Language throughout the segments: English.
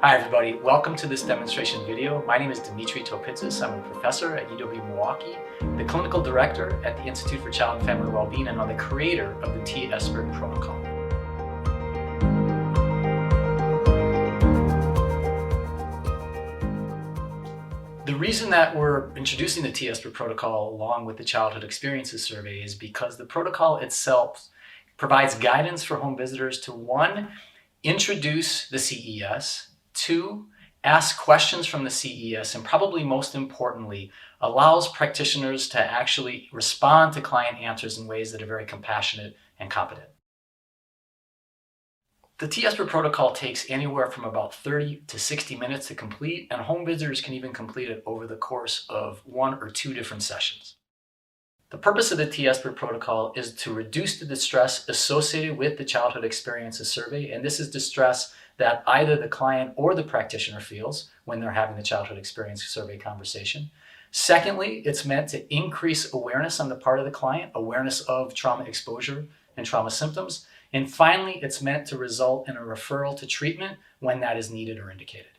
Hi everybody, welcome to this demonstration video. My name is Dimitri Topitsis. I'm a professor at UW-Milwaukee, the clinical director at the Institute for Child and Family Wellbeing, and I'm the creator of the TSBIRT protocol. The reason that we're introducing the TSBIRT protocol along with the Childhood Experiences Survey is because the protocol itself provides guidance for home visitors to 1, introduce the CES, 2, ask questions from the CES, and probably most importantly, allows practitioners to actually respond to client answers in ways that are very compassionate and competent. The TSBIRT protocol takes anywhere from about 30 to 60 minutes to complete, and home visitors can even complete it over the course of 1 or 2 different sessions. The purpose of the TSBIRT protocol is to reduce the distress associated with the Childhood Experiences Survey, and this is distress that either the client or the practitioner feels when they're having the Childhood Experiences Survey conversation. Secondly, it's meant to increase awareness on the part of the client, awareness of trauma exposure and trauma symptoms. And finally, it's meant to result in a referral to treatment when that is needed or indicated.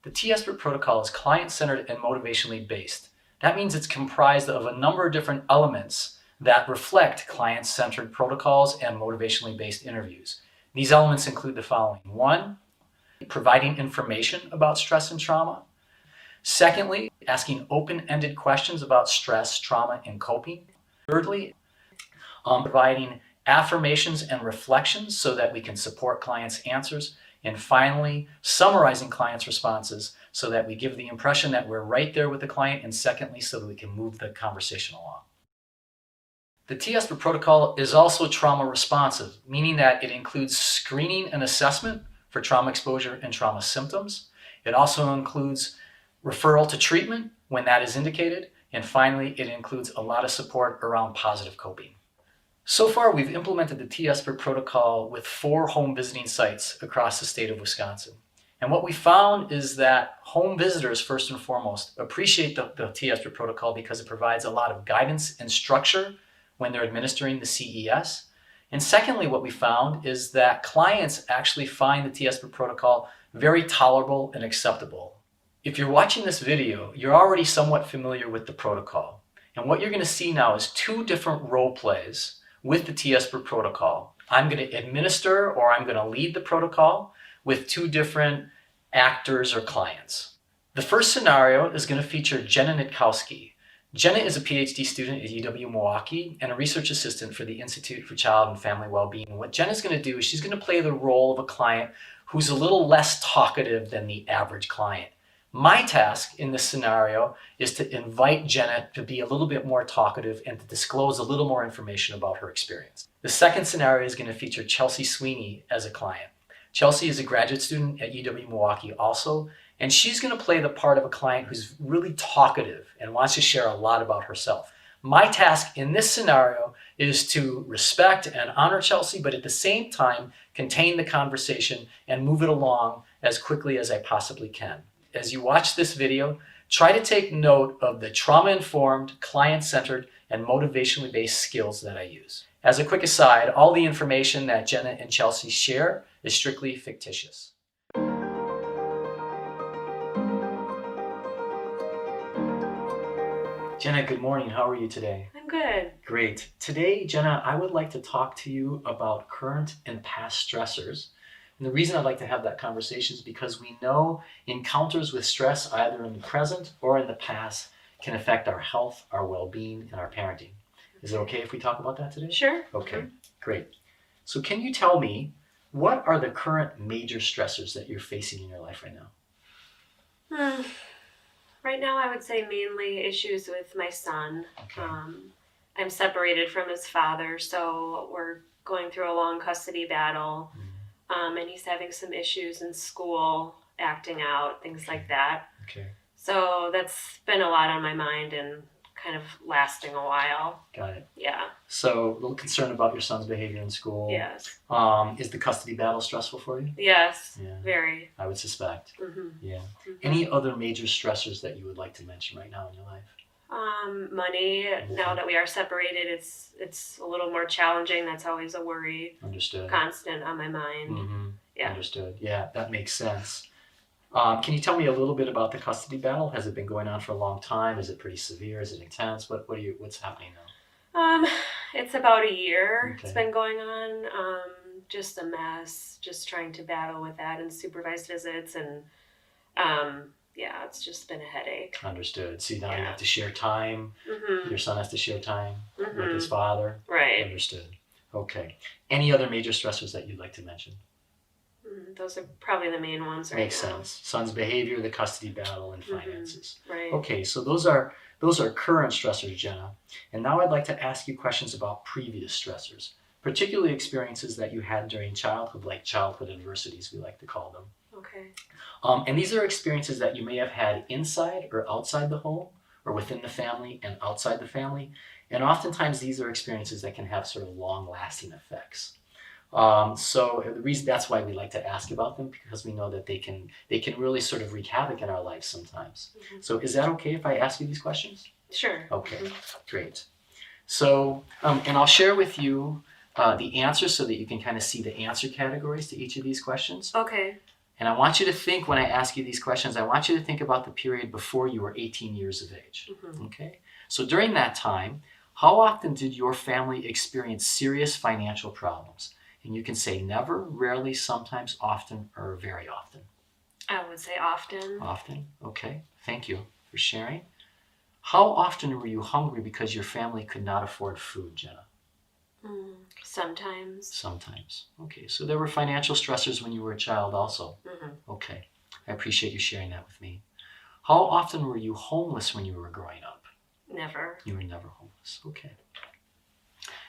The TSBIRT protocol is client-centered and motivationally based. That means it's comprised of a number of different elements that reflect client-centered protocols and motivationally based interviews. These elements include the following. 1, providing information about stress and trauma. Secondly, asking open-ended questions about stress, trauma, and coping. Thirdly, providing affirmations and reflections so that we can support clients' answers. And finally, summarizing clients' responses so that we give the impression that we're right there with the client, and secondly, so that we can move the conversation along. The TSBIRT protocol is also trauma responsive, meaning that it includes screening and assessment for trauma exposure and trauma symptoms. It also includes referral to treatment when that is indicated. And finally, it includes a lot of support around positive coping. So far, we've implemented the TSBIRT protocol with 4 home visiting sites across the state of Wisconsin. And what we found is that home visitors, first and foremost, appreciate the TSBIRT protocol because it provides a lot of guidance and structure when they're administering the CES. And secondly, what we found is that clients actually find the TSBIRT protocol very tolerable and acceptable. If you're watching this video, you're already somewhat familiar with the protocol. And what you're going to see now is 2 different role plays with the TSBIRT protocol. I'm going to administer, or I'm going to lead the protocol with 2 different actors or clients. The first scenario is going to feature Jenna Nitkowski. Jenna is a PhD student at UW-Milwaukee and a research assistant for the Institute for Child and Family Wellbeing. What Jenna's going to do is she's going to play the role of a client who's a little less talkative than the average client. My task in this scenario is to invite Jenna to be a little bit more talkative and to disclose a little more information about her experience. The second scenario is going to feature Chelsea Sweeney as a client. Chelsea is a graduate student at UW-Milwaukee also, and she's going to play the part of a client who's really talkative and wants to share a lot about herself. My task in this scenario is to respect and honor Chelsea, but at the same time contain the conversation and move it along as quickly as I possibly can. As you watch this video, try to take note of the trauma-informed, client-centered, and motivationally based skills that I use. As a quick aside, all the information that Jenna and Chelsea share is strictly fictitious. Jenna, good morning. How are you today? I'm good. Great. Today, Jenna, I would like to talk to you about current and past stressors. And the reason I'd like to have that conversation is because we know encounters with stress, either in the present or in the past, can affect our health, our well-being, and our parenting. Is it okay if we talk about that today? Sure. Okay, great. So can you tell me, what are the current major stressors that you're facing in your life right now? Right now, I would say mainly issues with my son. Okay. I'm separated from his father, so we're going through a long custody battle. And he's having some issues in school, acting out, things like that. Okay. So that's been a lot on my mind and kind of lasting a while. Got it. Yeah. So a little concerned about your son's behavior in school. Yes. Is the custody battle stressful for you? Yes. Yeah. Very. I would suspect. Mm-hmm. Yeah. Mm-hmm. Any other major stressors that you would like to mention right now in your life? Money. Now that we are separated, it's a little more challenging. That's always a worry. Understood. Constant on my mind. Mm-hmm. Yeah. Understood. Yeah, that makes sense. Can you tell me a little bit about the custody battle? Has it been going on for a long time? Is it pretty severe? Is it intense? What's happening now? It's about a year. Okay. It's been going on. Just a mess. Just trying to battle with that and supervised visits, and yeah, it's just been a headache. Understood. See, now you Yeah. have to share time. Mm-hmm. Your son has to share time with Mm-hmm. his father. Right. Understood. Okay. Any other major stressors that you'd like to mention? Those are probably the main ones right Makes now. sense. Son's behavior, the custody battle, and finances. Right. Okay, so those are current stressors, Jenna. And now I'd like to ask you questions about previous stressors, particularly experiences that you had during childhood, like childhood adversities, we like to call them. Okay. And these are experiences that you may have had inside or outside the home, or within the family and outside the family. And oftentimes these are experiences that can have sort of long-lasting effects. So the reason that's why we like to ask about them, because we know that they can really sort of wreak havoc in our lives sometimes. Mm-hmm. So is that okay if I ask you these questions? Sure. Okay, great. So, and I'll share with you the answers so that you can kind of see the answer categories to each of these questions. Okay. And I want you to think, when I ask you these questions, I want you to think about the period before you were 18 years of age. Mm-hmm. Okay? So during that time, how often did your family experience serious financial problems? And you can say never, rarely, sometimes, often, or very often. I would say often. Often? Okay. Thank you for sharing. How often were you hungry because your family could not afford food, Jenna? Sometimes. Sometimes. Okay. So there were financial stressors when you were a child also. Mm-hmm. Okay. I appreciate you sharing that with me. How often were you homeless when you were growing up? Never. You were never homeless. Okay.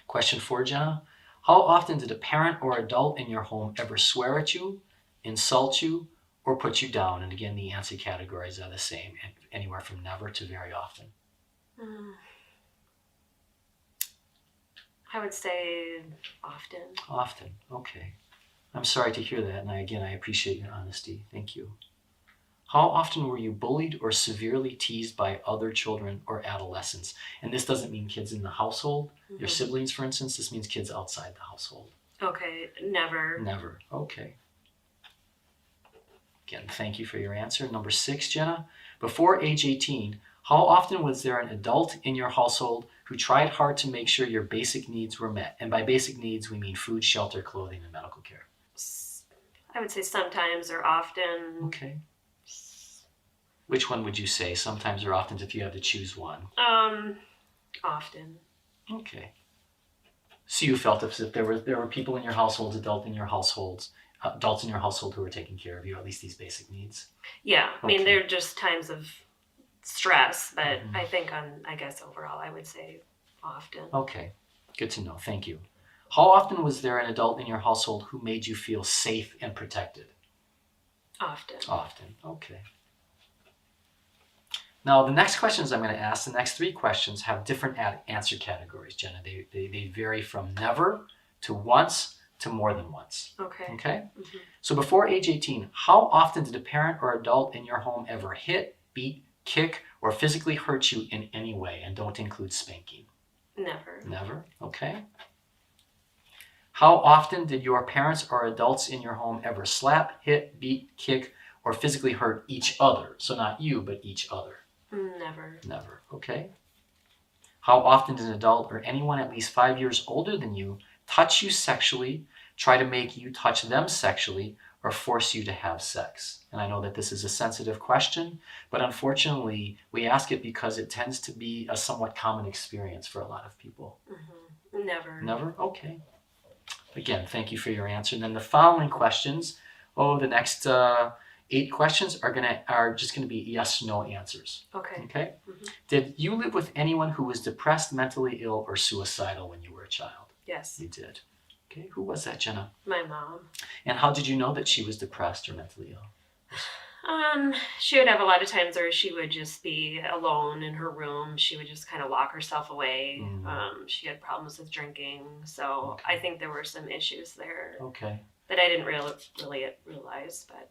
Question 4, Jenna. How often did a parent or adult in your home ever swear at you, insult you, or put you down? And again, the answer categories are the same, anywhere from never to very often. I would say often. Often. Okay. I'm sorry to hear that, and I appreciate your honesty. Thank you. How often were you bullied or severely teased by other children or adolescents? And this doesn't mean kids in the household, your siblings, for instance. This means kids outside the household. Okay, never. Never. Okay. Again, thank you for your answer. Number 6, Jenna. Before age 18, how often was there an adult in your household who tried hard to make sure your basic needs were met? And by basic needs, we mean food, shelter, clothing, and medical care. I would say sometimes or often. Okay. Which one would you say? Sometimes or often, if you had to choose one? Often. Okay. So you felt as if there were people in your households, adults in your household who were taking care of you, at least these basic needs? Yeah. I mean, Okay. there are just times of stress, but I think I guess overall I would say often. Okay. Good to know. Thank you. How often was there an adult in your household who made you feel safe and protected? Often. Often. Okay. Now, the next questions I'm going to ask, the next 3 questions, have different answer categories, Jenna. They vary from never to once to more than once. Okay. Okay? Mm-hmm. So before age 18, how often did a parent or adult in your home ever hit, beat, kick, or physically hurt you in any way? And don't include spanking. Never. Never? Okay. How often did your parents or adults in your home ever slap, hit, beat, kick, or physically hurt each other? So not you, but each other. Never. Never. Okay. How often did an adult or anyone at least 5 years older than you touch you sexually, try to make you touch them sexually, or force you to have sex? And I know that this is a sensitive question, but unfortunately, we ask it because it tends to be a somewhat common experience for a lot of people. Mm-hmm. Never. Never? Okay. Again, thank you for your answer. And then the following questions, the next 8 questions are just going to be yes/no answers. Okay. Okay? Mm-hmm. Did you live with anyone who was depressed, mentally ill, or suicidal when you were a child? Yes. You did. Okay. Who was that, Jenna? My mom. And how did you know that she was depressed or mentally ill? She would have a lot of times where she would just be alone in her room. She would just kind of lock herself away. She had problems with drinking. So Okay. I think there were some issues there Okay. that I didn't really realize, but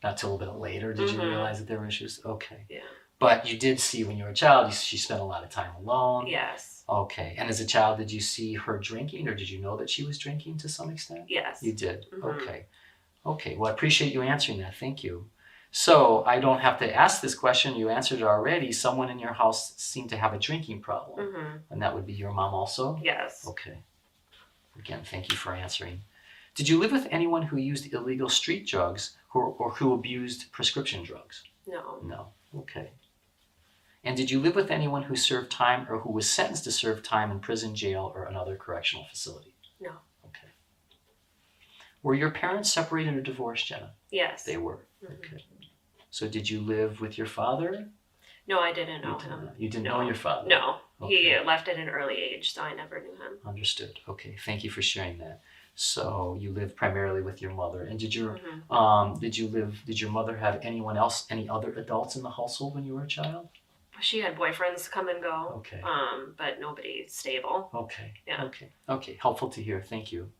Not till a bit later did you realize that there were issues? Okay. yeah. But you did see when you were a child, she spent a lot of time alone. Yes. Okay. And as a child, did you see her drinking, or did you know that she was drinking to some extent? Yes. You did. Mm-hmm. Okay. Okay, well, I appreciate you answering that. Thank you. So I don't have to ask this question. You answered it already. Someone in your house seemed to have a drinking problem. Mm-hmm. And that would be your mom also? Yes. Okay. Again, thank you for answering. Did you live with anyone who used illegal street drugs or who abused prescription drugs? No. No. Okay. And did you live with anyone who served time or who was sentenced to serve time in prison, jail, or another correctional facility? No. Okay. Were your parents separated or divorced, Jenna? Yes. They were. Mm-hmm. Okay. So did you live with your father? No, I didn't know him. You didn't No. know your father? No. Okay. He left at an early age, so I never knew him. Understood. Okay. Thank you for sharing that. So you lived primarily with your mother. And did your Mm-hmm. did your mother have anyone else, any other adults in the household when you were a child? She had boyfriends come and go. Okay. But nobody stable. Okay. Yeah. Okay. Helpful to hear. Thank you.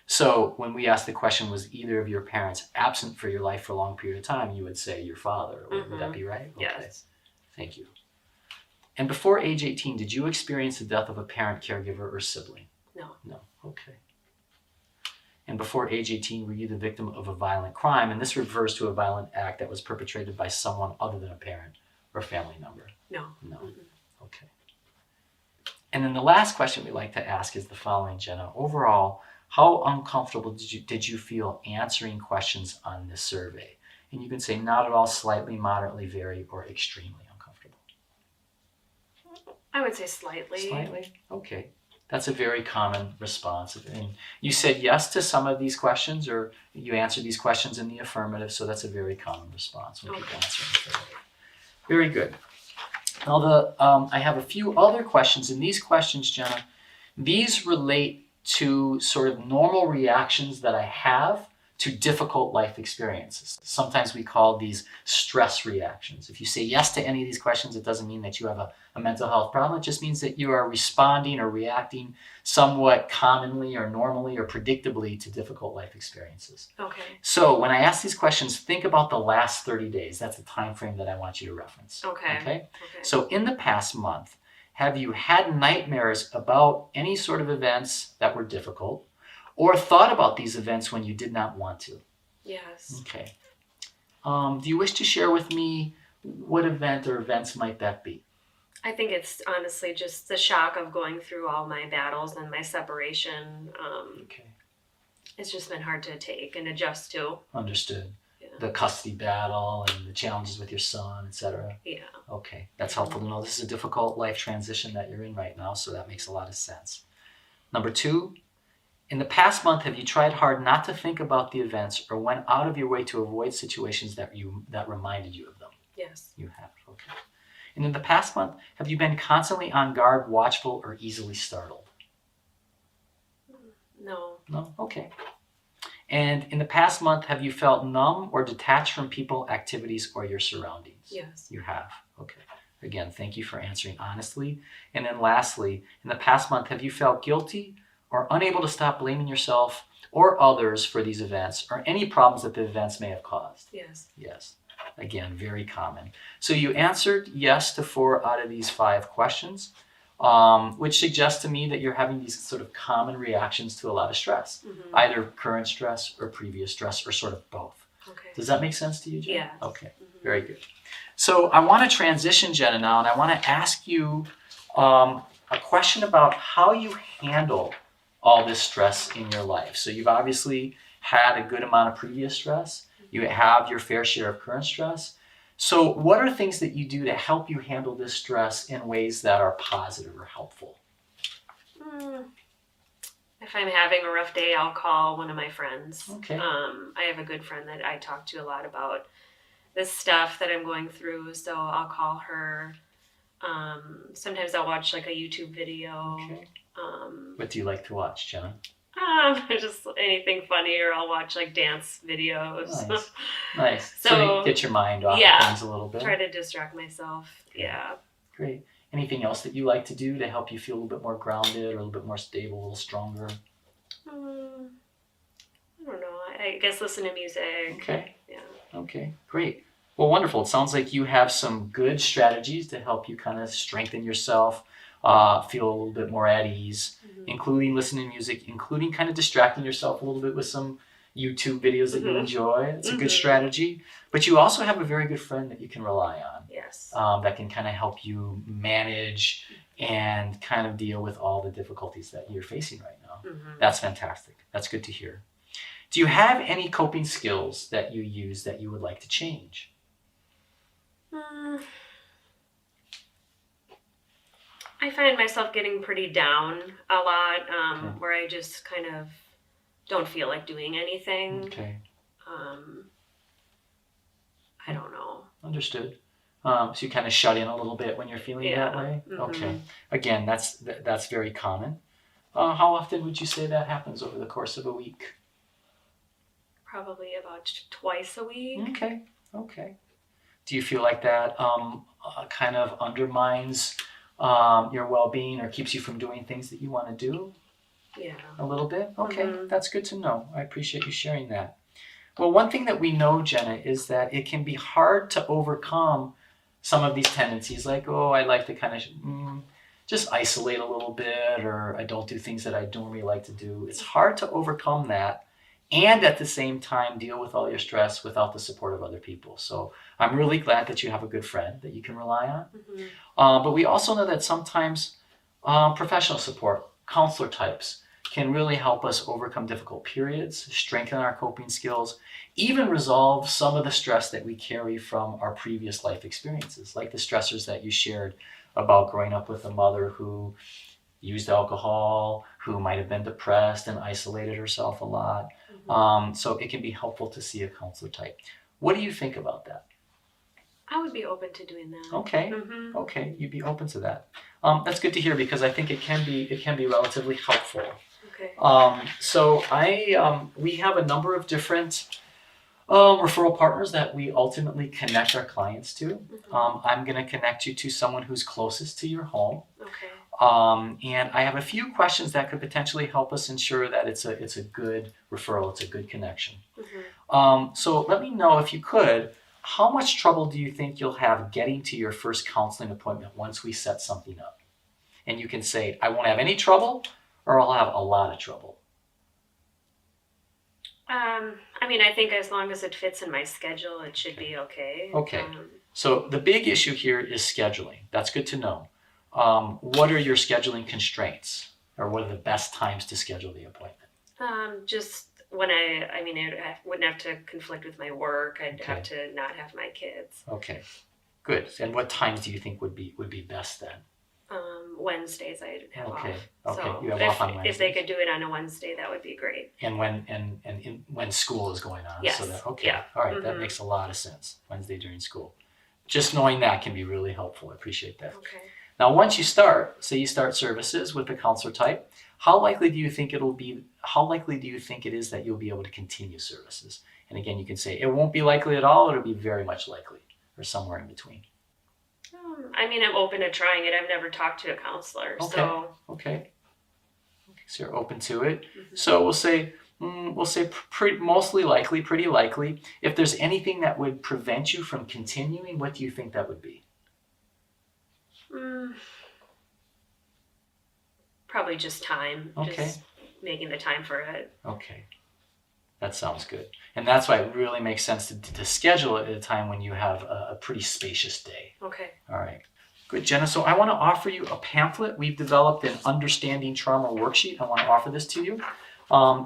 So when we asked the question, was either of your parents absent for your life for a long period of time, you would say your father. Would that be right? Okay. Yes. Thank you. And before age 18, did you experience the death of a parent, caregiver, or sibling? No. No. Okay. And before age 18, were you the victim of a violent crime? And this refers to a violent act that was perpetrated by someone other than a parent or family member. No. No. Mm-mm. Okay. And then the last question we like to ask is the following, Jenna. Overall, how uncomfortable did you feel answering questions on this survey? And you can say not at all, slightly, moderately, very, or extremely uncomfortable. I would say slightly. Slightly? Okay. That's a very common response. And you said yes to some of these questions, or you answered these questions in the affirmative, so that's a very common response when people answer in the affirmative. Very good. Now I have a few other questions, and these questions, Jenna, these relate to sort of normal reactions that I have to difficult life experiences. Sometimes we call these stress reactions. If you say yes to any of these questions, it doesn't mean that you have a mental health problem. It just means that you are responding or reacting somewhat commonly or normally or predictably to difficult life experiences. Okay. So when I ask these questions, think about the last 30 days. That's the time frame that I want you to reference. Okay. So in the past month, have you had nightmares about any sort of events that were difficult, or thought about these events when you did not want to? Yes. Okay. Do you wish to share with me what event or events might that be? I think it's honestly just the shock of going through all my battles and my separation. Okay. It's just been hard to take and adjust to. Understood. Yeah. The custody battle and the challenges with your son, etc. Yeah. Okay, that's helpful to know. This is a difficult life transition that you're in right now, so that makes a lot of sense. Number 2, in the past month, have you tried hard not to think about the events or went out of your way to avoid situations that reminded you of them? Yes. You have, okay. And in the past month, have you been constantly on guard, watchful, or easily startled? No. No? Okay. And in the past month, have you felt numb or detached from people, activities, or your surroundings? Yes. You have. Okay. Again, thank you for answering honestly. And then lastly, in the past month, have you felt guilty or unable to stop blaming yourself or others for these events or any problems that the events may have caused? Yes. Yes. Again, very common. So you answered yes to 4 out of these 5 questions, which suggests to me that you're having these sort of common reactions to a lot of stress, either current stress or previous stress or sort of both. Okay. Does that make sense to you, Jen? Yeah. Okay, very good. So I want to transition, Jenna, now, and I want to ask you a question about how you handle all this stress in your life. So you've obviously had a good amount of previous stress. You have your fair share of current stress. So what are things that you do to help you handle this stress in ways that are positive or helpful? If I'm having a rough day, I'll call one of my friends. Okay. I have a good friend that I talk to a lot about this stuff that I'm going through, so I'll call her. Sometimes I'll watch like a YouTube video. Okay. What do you like to watch, Jenna? Just anything funny, or I'll watch like dance videos. Nice. Nice. So you get your mind off yeah, of things a little bit. Try to distract myself. Yeah. Great. Anything else that you like to do to help you feel a little bit more grounded or a little bit more stable, a little stronger? I don't know. I guess listen to music. Okay. Yeah. Okay, great. Well, wonderful. It sounds like you have some good strategies to help you kind of strengthen yourself, feel a little bit more at ease, including listening to music, including kind of distracting yourself a little bit with some, YouTube videos that you enjoy. It's a good Mhm. strategy. But you also have a very good friend that you can rely on, Yes. that can kind of help you manage and kind of deal with all the difficulties that you're facing right now. Mhm. That's fantastic. That's good to hear. Do you have any coping skills that you use that you would like to change? Mm, I find myself getting pretty down a lot, Okay. where I just kind of don't feel like doing anything. Okay. Um, I don't know. Understood. So you kind of shut in a little bit when you're feeling that Yeah. way? Okay. Mhm. Again, that's very common. How often would you say that happens over the course of a week? Probably about twice a week. Okay. Okay. Do you feel like that kind of undermines your well-being or keeps you from doing things that you want to do Yeah. a little bit? Okay, Mhm. that's good to know. I appreciate you sharing that. Well, one thing that we know, Jenna, is that it can be hard to overcome some of these tendencies, like, oh, I like to kind of just isolate a little bit, or I don't do things that I normally like to do. It's hard to overcome that and at the same time deal with all your stress without the support of other people. So I'm really glad that you have a good friend that you can rely on. Mhm. But we also know that sometimes professional support, counselor types, can really help us overcome difficult periods, strengthen our coping skills, even resolve some of the stress that we carry from our previous life experiences, like the stressors that you shared about growing up with a mother who used alcohol, who might have been depressed and isolated herself a lot. So it can be helpful to see a counselor type. What do you think about that? I would be open to doing that. Okay, Mhm. okay, you'd be open to that. That's good to hear because I think it can be relatively helpful. Okay. We have a number of different referral partners that we ultimately connect our clients to. Mhm. I'm going to connect you to someone who's closest to your home. Okay. And I have a few questions that could potentially help us ensure that it's a good referral, it's a good connection. Mhm. So let me know if you could, how much trouble do you think you'll have getting to your first counseling appointment once we set something up? And you can say, I won't have any trouble, or I'll have a lot of trouble. I mean, I think as long as it fits in my schedule, it should be okay. Okay. So the big issue here is scheduling. That's good to know. What are your scheduling constraints, or what are the best times to schedule the appointment? Just when I mean, I wouldn't have to conflict with my work. I'd Okay. have to not have my kids. Okay, good. And what times do you think would be best then? Wednesdays I'd have Okay. off. Okay. So You have off on if they Wednesdays. could do it on a Wednesday, that would be great. And when school is going on. Yes. So that okay. Yeah. All right, that Mhm. makes a lot of sense. Wednesday during school. Just knowing that can be really helpful. I appreciate that. Okay. Now, once you start, say you start services with the counselor type, how likely do you think it is that you'll be able to continue services? And again, you can say it won't be likely at all, or it'll be very much likely, or somewhere in between. I mean, I'm open to trying it. I've never talked to a counselor, Okay. so Okay. So you're open to it. mhm. So we'll say mostly likely, pretty likely. If there's anything that would prevent you from continuing, what do you think that would be? Probably just time. Okay. Just making the time for it. Okay. That sounds good. And that's why it really makes sense to schedule it at a time when you have a pretty spacious day. Okay. All right. Good, Jenna. So I want to offer you a pamphlet. We've developed an Understanding Trauma worksheet. I want to offer this to you.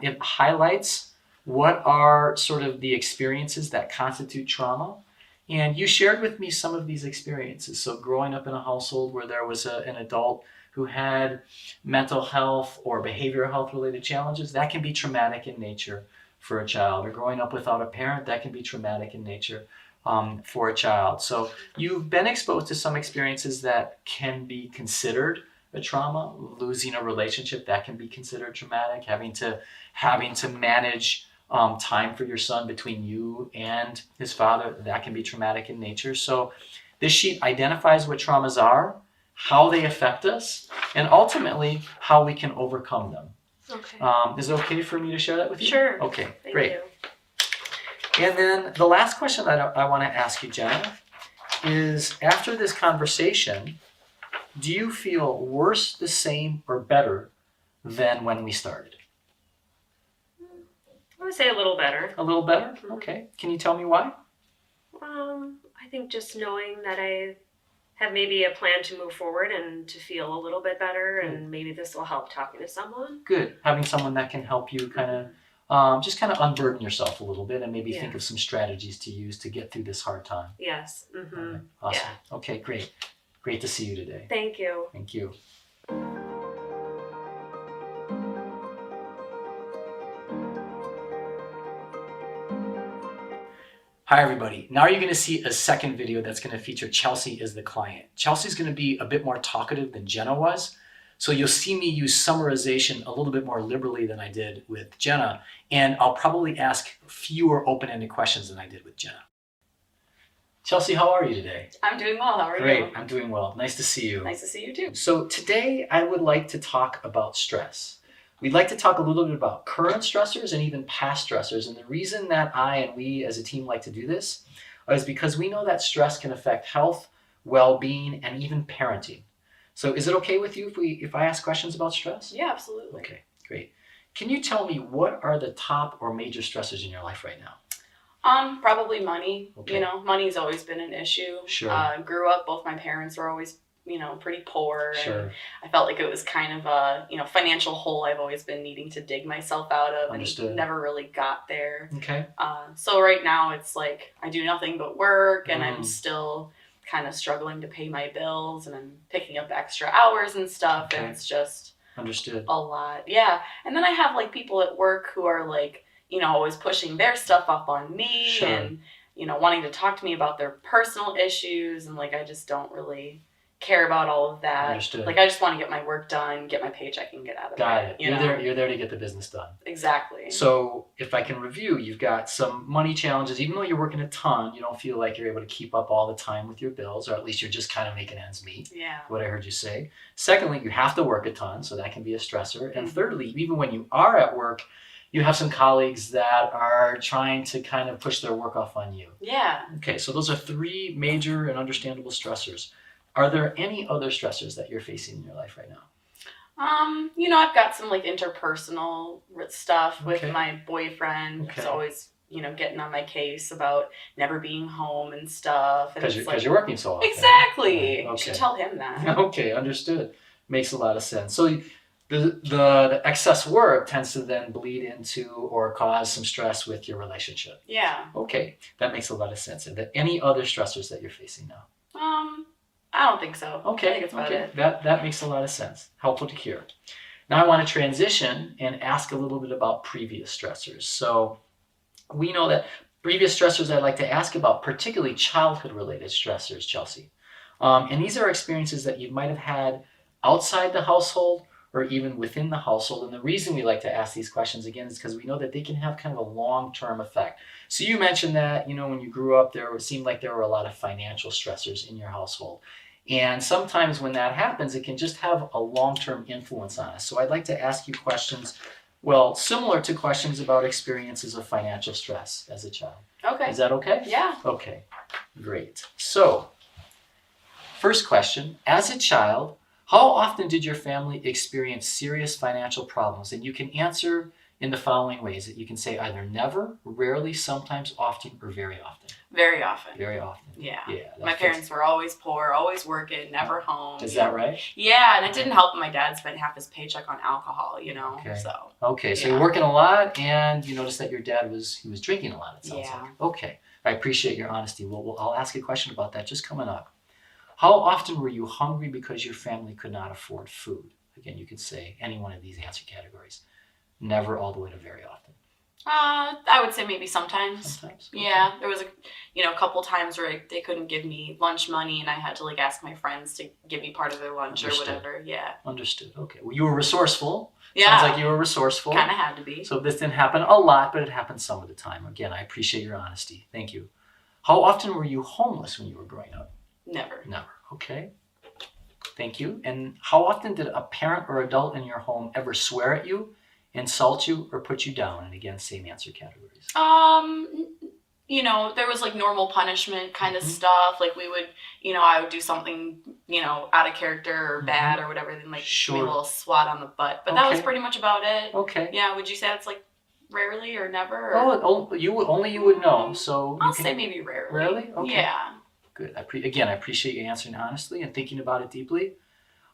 It highlights what are sort of the experiences that constitute trauma. And you shared with me some of these experiences. So growing up in a household where there was an adult who had mental health or behavioral health related challenges, that can be traumatic in nature for a child. Or growing up without a parent, that can be traumatic in nature for a child. So you've been exposed to some experiences that can be considered a trauma. Losing a relationship, that can be considered traumatic. Having to manage time for your son between you and his father, that can be traumatic in nature. So this sheet identifies what traumas are, how they affect us, and ultimately how we can overcome them. Okay. Is it okay for me to share that with you? Sure. Okay, Thank great. you. And then the last question that I want to ask you, Jenna, is after this conversation, do you feel worse, the same, or better than when we started? would say a little better. A little better? Mhm. Okay. Can you tell me why? I think just knowing that I have maybe a plan to move forward and to feel a little bit better, and maybe this will help talking to someone. Good. Having someone that can help you kind of just kind of unburden yourself a little bit and maybe think of some strategies to use to get through this hard time. Yes. Mm-hmm. All right. Awesome. Yeah. Okay, great. Great to see you today. Thank you. Thank you. Hi everybody. Now you're going to see a second video that's going to feature Chelsea as the client. Chelsea's going to be a bit more talkative than Jenna was. So you'll see me use summarization a little bit more liberally than I did with Jenna, and I'll probably ask fewer open-ended questions than I did with Jenna. Chelsea, how are you today? I'm doing well. How are you? Great, I'm doing well. Nice to see you. Nice to see you too. So today I would like to talk about stress. We'd like to talk a little bit about current stressors and even past stressors. And the reason that I and we as a team like to do this is because we know that stress can affect health, well-being, and even parenting. So is it okay with you if I ask questions about stress? Yeah, absolutely. Okay, great. Can you tell me what are the top or major stressors in your life right now? Probably money. Okay. You know, money's always been an issue. Sure. Grew up, both my parents were always, pretty poor. Sure. And I felt like it was kind of a, financial hole I've always been needing to dig myself out of. Understood. And never really got there. Okay. So right now it's like I do nothing but work, and I'm still kind of struggling to pay my bills, and I'm picking up extra hours and stuff. Okay. And it's just Understood. a lot. Yeah. And then I have like people at work who are like, always pushing their stuff up on me. Sure. And, wanting to talk to me about their personal issues. And like, I just don't really care about all of that. Understood. Like, I just want to get my work done, get my paycheck, and get out of Got it. it. You're there to get the business done. Exactly. So if I can review, you've got some money challenges. Even though you're working a ton, you don't feel like you're able to keep up all the time with your bills, or at least you're just kind of making ends meet. Yeah. What I heard you say. Secondly, you have to work a ton, so that can be a stressor. And thirdly, even when you are at work, you have some colleagues that are trying to kind of push their work off on you. Yeah. Okay, so those are three major and understandable stressors. Are there any other stressors that you're facing in your life right now? I've got some like interpersonal stuff with Okay. my boyfriend. Okay. He's always, getting on my case about never being home and stuff. And Because you're working so often. Exactly. Okay. You should tell him that. Okay, understood. Makes a lot of sense. So the excess work tends to then bleed into or cause some stress with your relationship. Yeah. Okay, that makes a lot of sense. Are there any other stressors that you're facing now? I don't think so. Okay, I think it's about it. That makes a lot of sense. Helpful to hear. Now I want to transition and ask a little bit about previous stressors. So we know that previous stressors I'd like to ask about, particularly childhood-related stressors, Chelsea. And these are experiences that you might have had outside the household or even within the household. And the reason we like to ask these questions again is because we know that they can have kind of a long-term effect. So you mentioned that, when you grew up, it seemed like there were a lot of financial stressors in your household. And sometimes when that happens, it can just have a long-term influence on us. So I'd like to ask you questions, well, similar to questions about experiences of financial stress as a child. Okay. Is that okay? Yeah. Okay, great. So, first question, as a child, how often did your family experience serious financial problems? And you can answer in the following ways. That you can say either never, rarely, sometimes, often, or very often. Very often. Very often. Yeah. Yeah. My parents were always poor, always working, never home. Is that right? Yeah, and it didn't help that my dad spent half his paycheck on alcohol, Okay. so. Okay, so Yeah. you're working a lot, and you noticed that your dad was drinking a lot, it sounds Yeah. like. Okay, I appreciate your honesty. Well, I'll ask a question about that just coming up. How often were you hungry because your family could not afford food? Again, you could say any one of these answer categories. Never all the way to very often. I would say maybe sometimes. Sometimes. Yeah, there was a couple times where they couldn't give me lunch money, and I had to like ask my friends to give me part of their lunch Understood. or whatever. Yeah. Understood. Okay. Well, you were resourceful. Yeah. Sounds like you were resourceful. Kind of had to be. So this didn't happen a lot, but it happened some of the time. Again, I appreciate your honesty. Thank you. How often were you homeless when you were growing up? Never. Never. Okay. Thank you. And how often did a parent or adult in your home ever swear at you, insult you, or put you down? And again, same answer categories. There was like normal punishment kind of Mhm. stuff. Like we would, I would do something, out of character or bad or whatever, then like give me Sure. a little swat on the butt. But that was Okay. pretty much about it. Okay. Yeah, would you say that's like rarely or never. Or... Oh, only you would know. So I'll say maybe rarely. Rarely? Okay. Yeah. Good. Again, I appreciate you answering honestly and thinking about it deeply.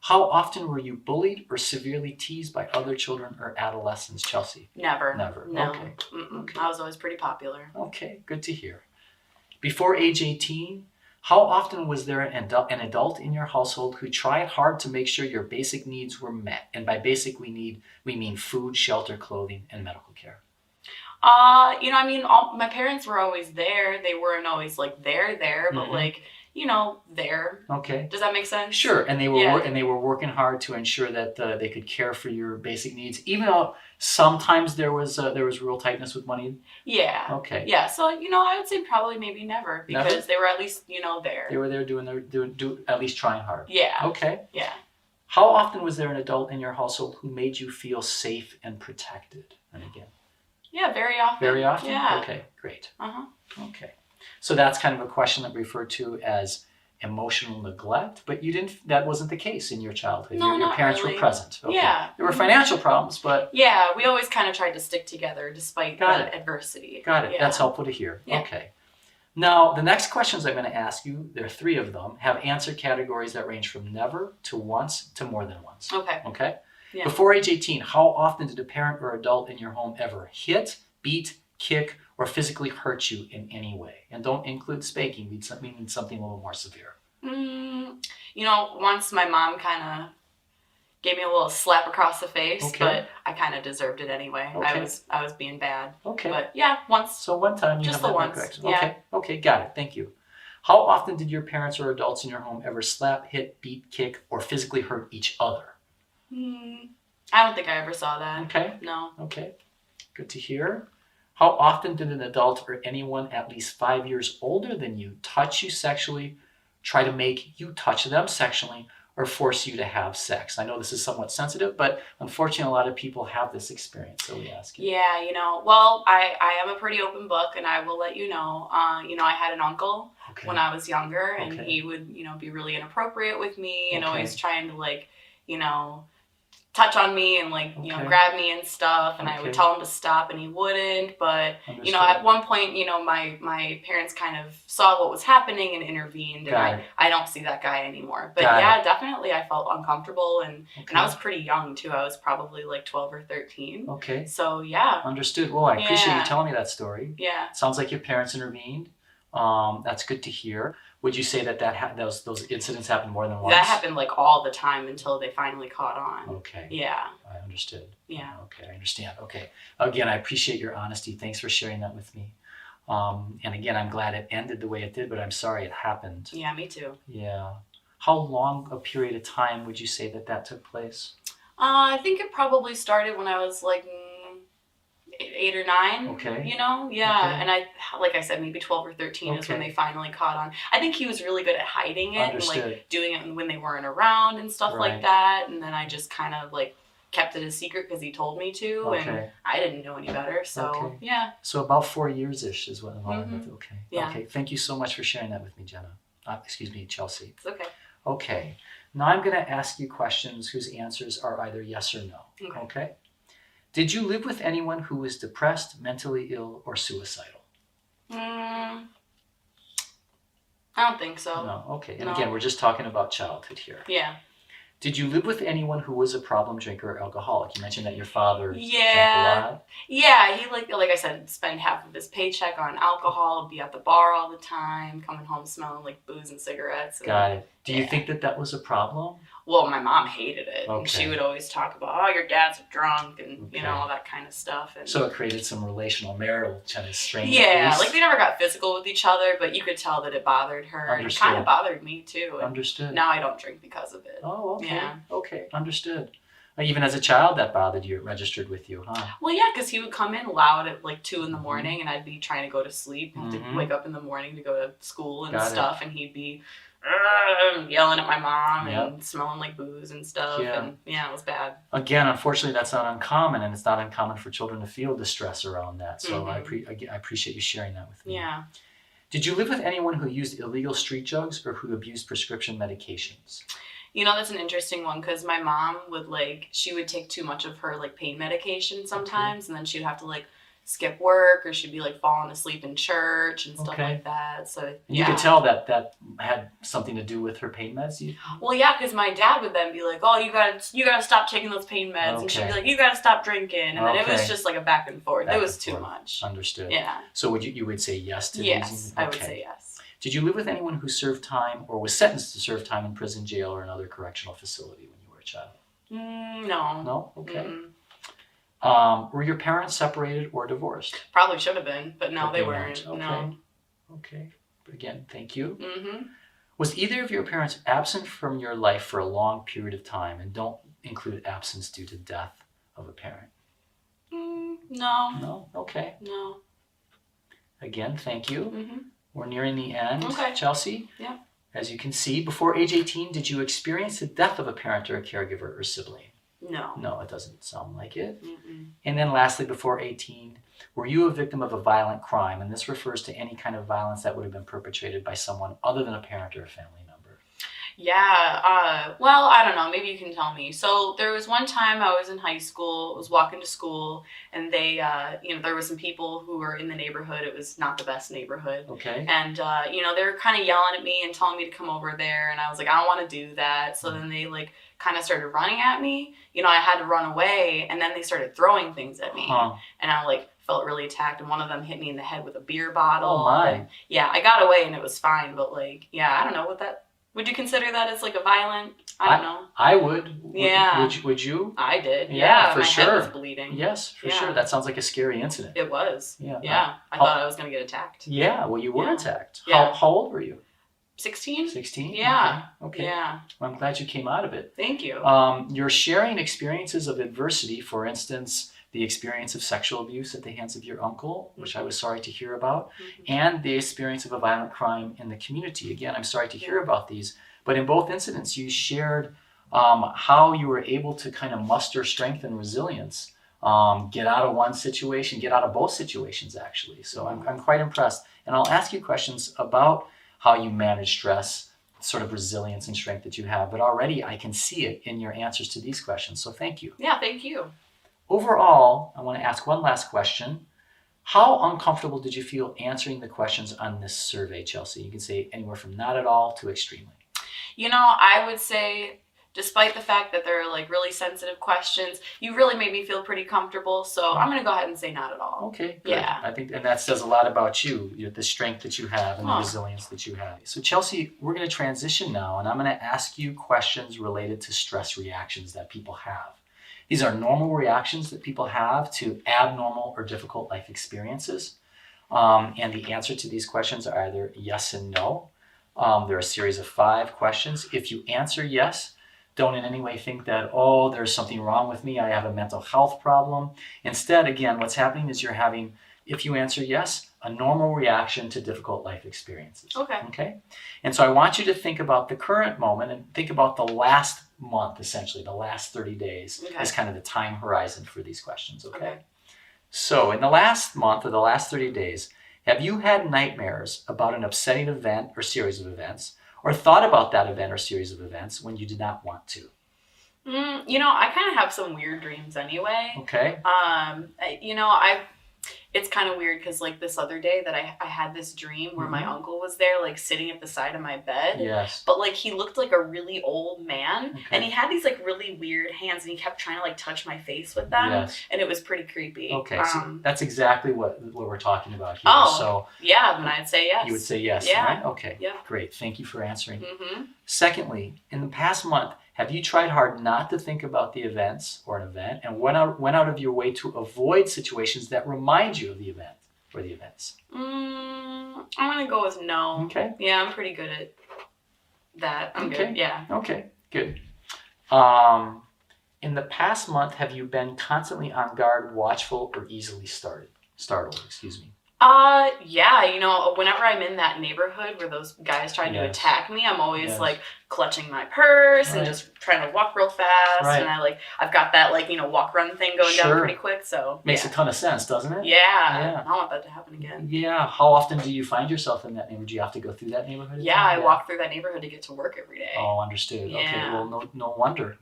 How often were you bullied or severely teased by other children or adolescents, Chelsea? Never. Never. No. Okay. Okay. I was always pretty popular. Okay, good to hear. Before age 18, how often was there an adult in your household who tried hard to make sure your basic needs were met? And by basic we mean food, shelter, clothing, and medical care. My parents were always there. They weren't always like there, but like, there. Okay. Does that make sense? Sure, and they were working hard to ensure that they could care for your basic needs, even though sometimes there was real tightness with money. Yeah. Okay. Yeah. So I would say probably maybe never because they were at least there. They were there doing at least trying hard. Yeah. Okay. Yeah. How often was there an adult in your household who made you feel safe and protected? And again. Yeah, very often. Very often? Yeah. Okay, great. Uh-huh. Okay. So that's kind of a question that we refer to as emotional neglect, but that wasn't the case in your childhood. No, your parents really. were present. Okay. Yeah. There were financial problems, but... Yeah, we always kind of tried to stick together despite the adversity. Got it. Yeah. That's helpful to hear. Yeah. Okay. Now, the next questions I'm going to ask you, there are 3 of them, have answer categories that range from never to once to more than once. Okay. Okay? Yeah. Before age 18, how often did a parent or adult in your home ever hit, beat, kick, or physically hurt you in any way? And don't include spanking, mean something a little more severe. Once my mom kind of gave me a little slap across the face, Okay. but I kind of deserved it anyway. Okay. I was being bad. Okay. But yeah, once. So one time you Just have the that once, recollection. yeah. Okay. Okay, got it. Thank you. How often did your parents or adults in your home ever slap, hit, beat, kick, or physically hurt each other? I don't think I ever saw that. Okay. No. Okay. Good to hear. How often did an adult or anyone at least 5 years older than you touch you sexually, try to make you touch them sexually, or force you to have sex? I know this is somewhat sensitive, but unfortunately a lot of people have this experience, so we ask you. Yeah, well, I am a pretty open book, and I will let you know. I had an uncle when I was younger, and he would, be really inappropriate with me and always trying to touch on me and grab me and stuff, and I would tell him to stop and he wouldn't, but Understood. at one point my parents kind of saw what was happening and intervened, and I don't see that guy anymore, but definitely I felt uncomfortable, and I was pretty young too. I was probably like 12 or 13. Okay. So yeah. Understood. Well, I appreciate you telling me that story. Yeah. Sounds like your parents intervened. That's good to hear. Would you say that those incidents happened more than once? That happened like all the time until they finally caught on. Okay. Yeah. I understood. Yeah. Okay, I understand. Okay. Again, I appreciate your honesty. Thanks for sharing that with me. And again, I'm glad it ended the way it did, but I'm sorry it happened. Yeah, me too. Yeah. How long a period of time would you say that took place? I think it probably started when I was like 8 or 9. Okay. Yeah. Okay. And like I said, maybe 12 or 13 is when they finally caught on. I think he was really good at hiding it. Understood. And doing it when they weren't around and stuff like that. And then I just kind of kept it a secret because he told me to, and I didn't know any better. So yeah. So about 4 years-ish is what I'm with. Okay. Yeah. Okay. Thank you so much for sharing that with me, Jenna. Chelsea. It's okay. Okay. Now I'm going to ask you questions whose answers are either yes or no. Okay. Did you live with anyone who was depressed, mentally ill, or suicidal? I don't think so. No. Okay. And again, we're just talking about childhood here. Yeah. Did you live with anyone who was a problem drinker or alcoholic? You mentioned that your father drank a lot. Yeah, he like I said, spent half of his paycheck on alcohol, be at the bar all the time, coming home smelling like booze and cigarettes. Got it. Do you think that was a problem? Well, my mom hated it. Okay. And she would always talk about, oh, your dad's a drunk, and all that kind of stuff. And so it created some marital kind of strain. Yeah, they never got physical with each other, but you could tell that it bothered her. Understood. And it kind of bothered me too. And Understood. now I don't drink because of it. Oh, okay. Yeah. Okay, understood. Even as a child, that bothered you. It registered with you, huh? Well, yeah, because he would come in loud at 2 in the morning, and I'd be trying to go to sleep, and to wake up in the morning to go to school and stuff, and he'd be yelling at my mom and smelling like booze and stuff, and it was bad. Again, unfortunately, that's not uncommon, and it's not uncommon for children to feel distress around that. So I appreciate you sharing that with me. Yeah. Did you live with anyone who used illegal street drugs or who abused prescription medications? That's an interesting one, because my mom would she would take too much of her pain medication sometimes, and then she'd have to skip work, or she'd be like falling asleep in church and stuff like that. So and you could tell that had something to do with her pain meds. Well, yeah, because my dad would then be like, "Oh, you gotta stop taking those pain meds," and she'd be like, "You gotta stop drinking," and then it was just like a back and forth. It was too much. Understood. Yeah. So you would say yes to these? Yes, I would say yes. Did you live with anyone who served time or was sentenced to serve time in prison, jail, or another correctional facility when you were a child? No. No? Okay. Were your parents separated or divorced? Probably should have been, but no, they weren't. Okay. No. Okay. But again, thank you. Mm-hmm. Was either of your parents absent from your life for a long period of time, and don't include absence due to death of a parent? No. No? Okay. No. Again, thank you. Mm-hmm. We're nearing the end, Chelsea. Yeah. As you can see, before age 18, did you experience the death of a parent or a caregiver or sibling? No. No, it doesn't sound like it. Mm-mm. And then lastly, before 18, were you a victim of a violent crime? And this refers to any kind of violence that would have been perpetrated by someone other than a parent or a family member. Yeah, well, I don't know, maybe you can tell me. So there was one time I was in high school, was walking to school, and they, there were some people who were in the neighborhood. It was not the best neighborhood. Okay. And, they were kind of yelling at me and telling me to come over there, and I was like, I don't want to do that. So then they, kind of started running at me. I had to run away, and then they started throwing things at me. And I, felt really attacked, and one of them hit me in the head with a beer bottle. Oh, my. And, yeah, I got away, and it was fine, but, I don't know what that... Would you consider that as a violent? I don't know. I would. Yeah. Would you? I did. Yeah, for my sure. Head was bleeding. Yes, for sure. That sounds like a scary incident. It was. Yeah. Yeah. I thought I was going to get attacked. Yeah. Well, you were attacked. Yeah. How old were you? 16. 16. Yeah. Okay. Yeah. Well, I'm glad you came out of it. Thank you. You're sharing experiences of adversity. For instance, the experience of sexual abuse at the hands of your uncle, which I was sorry to hear about, and the experience of a violent crime in the community. Again, I'm sorry to hear about these. But in both incidents, you shared how you were able to kind of muster strength and resilience, get out of one situation, get out of both situations, actually. So I'm quite impressed. And I'll ask you questions about how you manage stress, sort of resilience and strength that you have. But already I can see it in your answers to these questions. So thank you. Yeah, thank you. Overall, I want to ask one last question. How uncomfortable did you feel answering the questions on this survey, Chelsea? You can say anywhere from not at all to extremely. I would say, despite the fact that they're really sensitive questions, you really made me feel pretty comfortable. So I'm going to go ahead and say not at all. Okay, good. Yeah. I think, and that says a lot about you, the strength that you have and the resilience that you have. So Chelsea, we're going to transition now, and I'm going to ask you questions related to stress reactions that people have. These are normal reactions that people have to abnormal or difficult life experiences. And the answer to these questions are either yes and no. There are a series of 5 questions. If you answer yes, don't in any way think that, oh, there's something wrong with me, I have a mental health problem. Instead, again, what's happening is you're having, if you answer yes, a normal reaction to difficult life experiences. Okay? And so I want you to think about the current moment and think about the last month, essentially, the last 30 days as kind of the time horizon for these questions, okay? So in the last month or the last 30 days, have you had nightmares about an upsetting event or series of events, or thought about that event or series of events when you did not want to? I kind of have some weird dreams anyway. Okay. It's kind of weird because this other day that I had this dream where my uncle was there sitting at the side of my bed. Yes. But he looked like a really old man, and he had these really weird hands, and he kept trying to touch my face with them. Yes. And it was pretty creepy. Okay, so that's exactly what we're talking about here. Oh, so yeah, then I'd say yes. You would say yes, yeah. Right? Okay, yeah. Great. Thank you for answering. Mm-hmm. Secondly, in the past month, have you tried hard not to think about the events or an event and went out of your way to avoid situations that remind you of the event or the events? I'm going to go with no. Okay. Yeah, I'm pretty good at that. I'm good. Yeah. Okay, good. In the past month, have you been constantly on guard, watchful, or easily startled? Excuse me. Yeah, whenever I'm in that neighborhood where those guys tried to attack me, I'm always clutching my purse Right. and just trying to walk real fast. Right. And I've got that walk run thing going down pretty quick. So makes a ton of sense, doesn't it? Yeah. I don't want that to happen again. Yeah. How often do you find yourself in that neighborhood? Do you have to go through that neighborhood? Yeah, I walk through that neighborhood to get to work every day. Oh, understood. Yeah. Okay. Well, no wonder.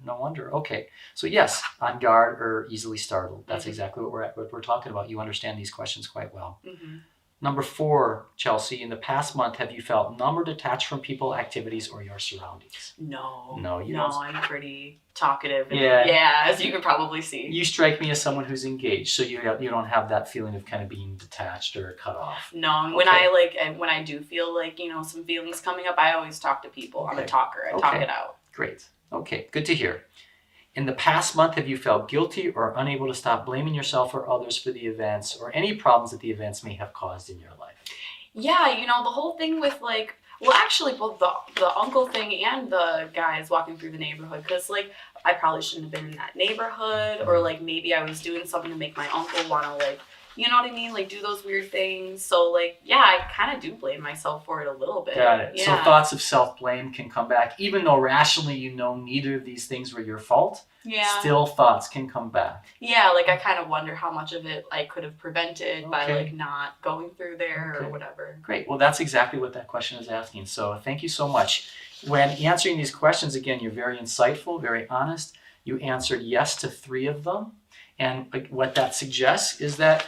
Okay. So yes, on guard or easily startled. That's exactly what we're talking about. You understand these questions quite well. Mm-hmm. Number 4, Chelsea, in the past month, have you felt numb or detached from people, activities, or your surroundings? No, you don't. I'm pretty talkative. And, Yeah. as you can probably see. You strike me as someone who's engaged, so you don't have that feeling of kind of being detached or cut off. No, when I do feel some feelings coming up, I always talk to people. I'm a talker. I talk it out. Great. Okay, good to hear. In the past month, have you felt guilty or unable to stop blaming yourself or others for the events or any problems that the events may have caused in your life? Yeah, the whole thing with actually both the uncle thing and the guys walking through the neighborhood, because I probably shouldn't have been in that neighborhood, or maybe I was doing something to make my uncle want to you know what I mean? Do those weird things. So, I kind of do blame myself for it a little bit. Got it. Yeah. So thoughts of self-blame can come back. Even though rationally you know neither of these things were your fault, still thoughts can come back. Yeah, I kind of wonder how much of it I could have prevented by, not going through there or whatever. Great. Well, that's exactly what that question is asking. So thank you so much. When answering these questions, again, you're very insightful, very honest. You answered yes to 3 of them. And what that suggests is that,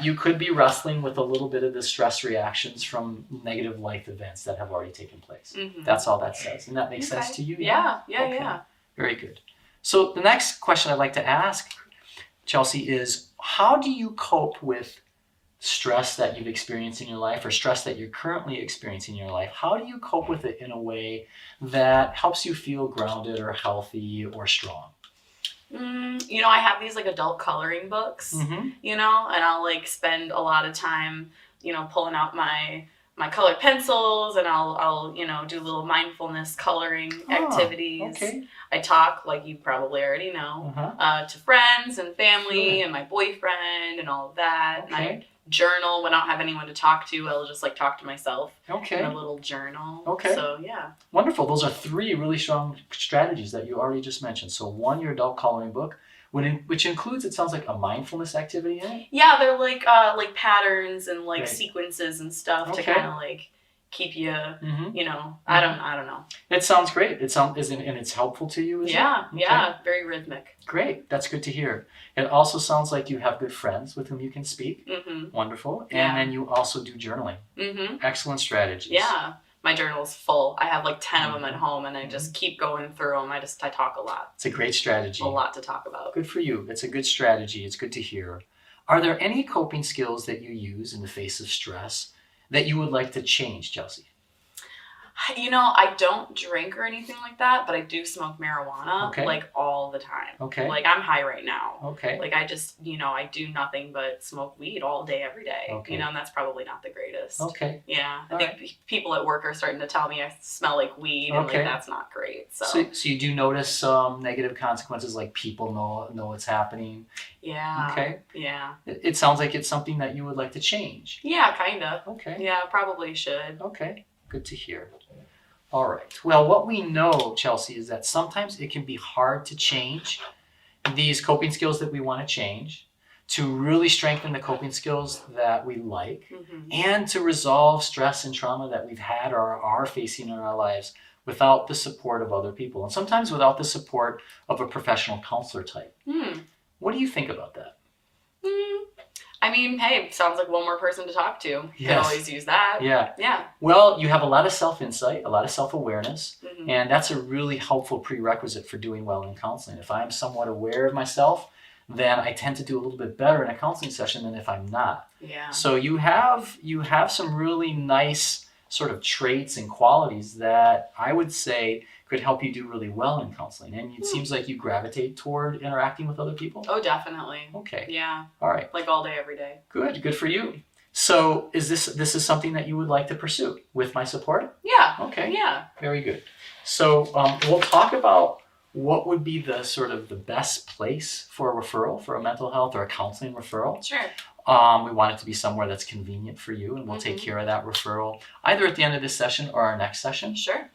you could be wrestling with a little bit of the stress reactions from negative life events that have already taken place. Mm-hmm. That's all that says. And that makes sense to you? Yeah. Very good. So the next question I'd like to ask, Chelsea, is how do you cope with stress that you've experienced in your life or stress that you're currently experiencing in your life? How do you cope with it in a way that helps you feel grounded or healthy or strong? I have these adult coloring books, and I'll spend a lot of time, pulling out my colored pencils, and I'll do little mindfulness coloring activities. Okay. I talk, you probably already know, to friends and family and my boyfriend and all of that. Okay. And I journal when I don't have anyone to talk to. I'll just talk to myself in a little journal. Okay. So yeah. Wonderful. Those are 3 really strong strategies that you already just mentioned. So 1, your adult coloring book, which includes, it sounds like, a mindfulness activity in it. Yeah, they're like patterns and sequences and stuff to kind of keep you, I don't know. It sounds great. And it's helpful to you, is it? Yeah, very rhythmic. Great. That's good to hear. It also sounds like you have good friends with whom you can speak. Mm-hmm. Wonderful. And then you also do journaling. Mm-hmm. Excellent strategies. Yeah. My journal's full. I have 10 of them at home, and I just keep going through them. I talk a lot. It's a great strategy. A lot to talk about. Good for you. It's a good strategy. It's good to hear. Are there any coping skills that you use in the face of stress that you would like to change, Chelsea? I don't drink or anything like that, but I do smoke marijuana all the time. Okay. I'm high right now. Okay. I just, I do nothing but smoke weed all day, every day. Okay. And that's probably not the greatest. Okay. Yeah. I think people at work are starting to tell me I smell like weed, and that's not great. So you do notice some negative consequences, like people know what's happening. Yeah. Okay. Yeah. It sounds like it's something that you would like to change. Yeah, kind of. Okay. Yeah, probably should. Okay. Good to hear. All right. Well, what we know, Chelsea, is that sometimes it can be hard to change these coping skills that we want to change, to really strengthen the coping skills that we like, and to resolve stress and trauma that we've had or are facing in our lives without the support of other people, and sometimes without the support of a professional counselor type. What do you think about that? I mean, hey, sounds like one more person to talk to. Yes. Could always use that. Yeah. Well, you have a lot of self-insight, a lot of self-awareness, and that's a really helpful prerequisite for doing well in counseling. If I'm somewhat aware of myself, then I tend to do a little bit better in a counseling session than if I'm not. Yeah. So you have some really nice sort of traits and qualities that I would say could help you do really well in counseling. And it seems like you gravitate toward interacting with other people. Oh, definitely. Okay. Yeah. All right. All day, every day. Good for you. So this is something that you would like to pursue with my support? Yeah. Okay. Yeah. Very good. So we'll talk about what would be the sort of the best place for a referral, for a mental health or a counseling referral. Sure. We want it to be somewhere that's convenient for you, and we'll take care of that referral either at the end of this session or our next session. Sure.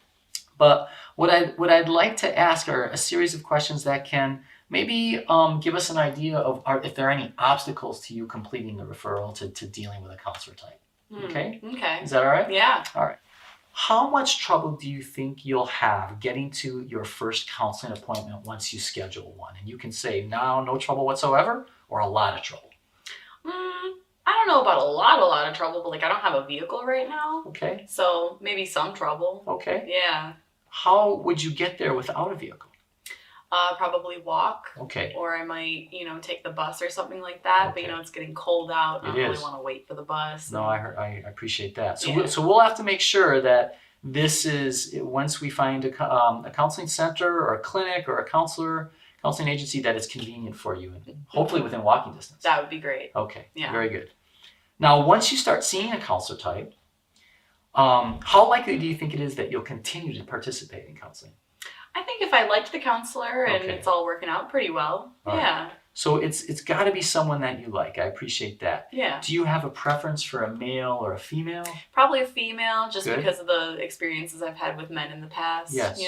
But what I'd like to ask are a series of questions that can maybe give us an idea of if there are any obstacles to you completing the referral to dealing with a counselor type. Okay? Okay. Is that all right? Yeah. All right. How much trouble do you think you'll have getting to your first counseling appointment once you schedule one? And you can say, no trouble whatsoever, or a lot of trouble. I don't know about a lot of trouble, but like I don't have a vehicle right now. Okay. So maybe some trouble. Okay. Yeah. How would you get there without a vehicle? Probably walk. Okay. Or I might, take the bus or something like that. Okay. But it's getting cold out. I don't really is. want to wait for the bus. No, I appreciate that. So Yeah. so we'll have to make sure that this is, once we find a counseling center or a clinic or a counseling agency, that is convenient for you and hopefully within walking distance. That would be great. Okay. Yeah. Very good. Now, once you start seeing a counselor type, how likely do you think it is that you'll continue to participate in counseling? I think if I liked the counselor and Okay. it's all working out pretty well. All right. Yeah. So it's got to be someone that you like. I appreciate that. Yeah. Do you have a preference for a male or a female? Probably a female, just Good. because of the experiences I've had with men in the past. Yes.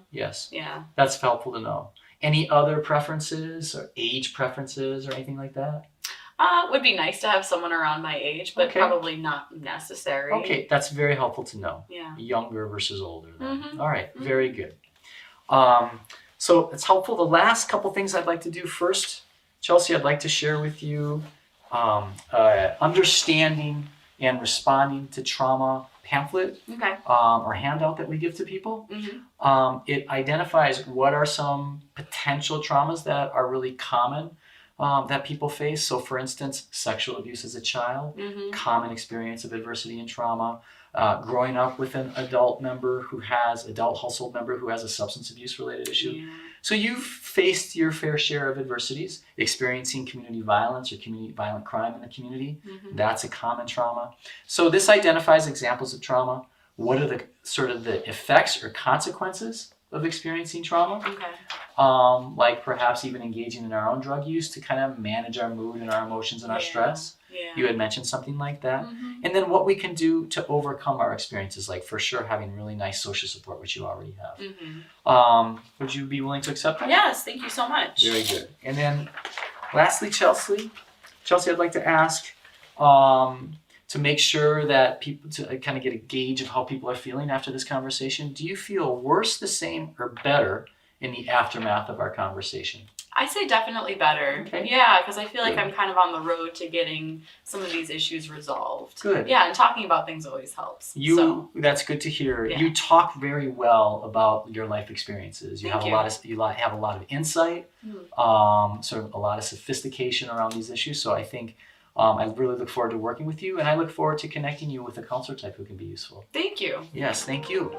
Yes. Yeah. That's helpful to know. Any other preferences or age preferences or anything like that? Would be nice to have someone around my age, but Okay. probably not necessary. Okay, that's very helpful to know. Yeah. Younger versus older. Then. Mhm. All right, very good. So it's helpful. The last couple things I'd like to do first, Chelsea, I'd like to share with you understanding and responding to trauma pamphlet Okay. or handout that we give to people. Mm-hmm. It identifies what are some potential traumas that are really common that people face. So for instance, sexual abuse as a child, Mm-hmm. common experience of adversity and trauma, growing up with an adult household member who has a substance abuse related issue. Yeah. So you've faced your fair share of adversities, experiencing community violence or violent crime in the community. Mm-hmm. That's a common trauma. So this identifies examples of trauma. What are the effects or consequences of experiencing trauma? Okay. Like perhaps even engaging in our own drug use to kind of manage our mood and our emotions and our Yeah. stress. Yeah. You had mentioned something like that. Mm-hmm. And then what we can do to overcome our experiences, like for sure having really nice social support, which you already have. Mm-hmm. Would you be willing to accept that? Yes. Thank you so much. Very good. And then lastly, Chelsea, I'd like to ask to make sure that people, to kind of get a gauge of how people are feeling after this conversation, do you feel worse, the same, or better in the aftermath of our conversation? I say definitely better. Okay. Yeah, because I feel like Good. I'm kind of on the road to getting some of these issues resolved. Good. Yeah, and talking about things always helps. That's good to hear. Yeah. You talk very well about your life experiences. You Thank have you. a lot of insight, Mm. sort of a lot of sophistication around these issues. So I think I really look forward to working with you, and I look forward to connecting you with a counselor type who can be useful. Thank you. Yes, thank you.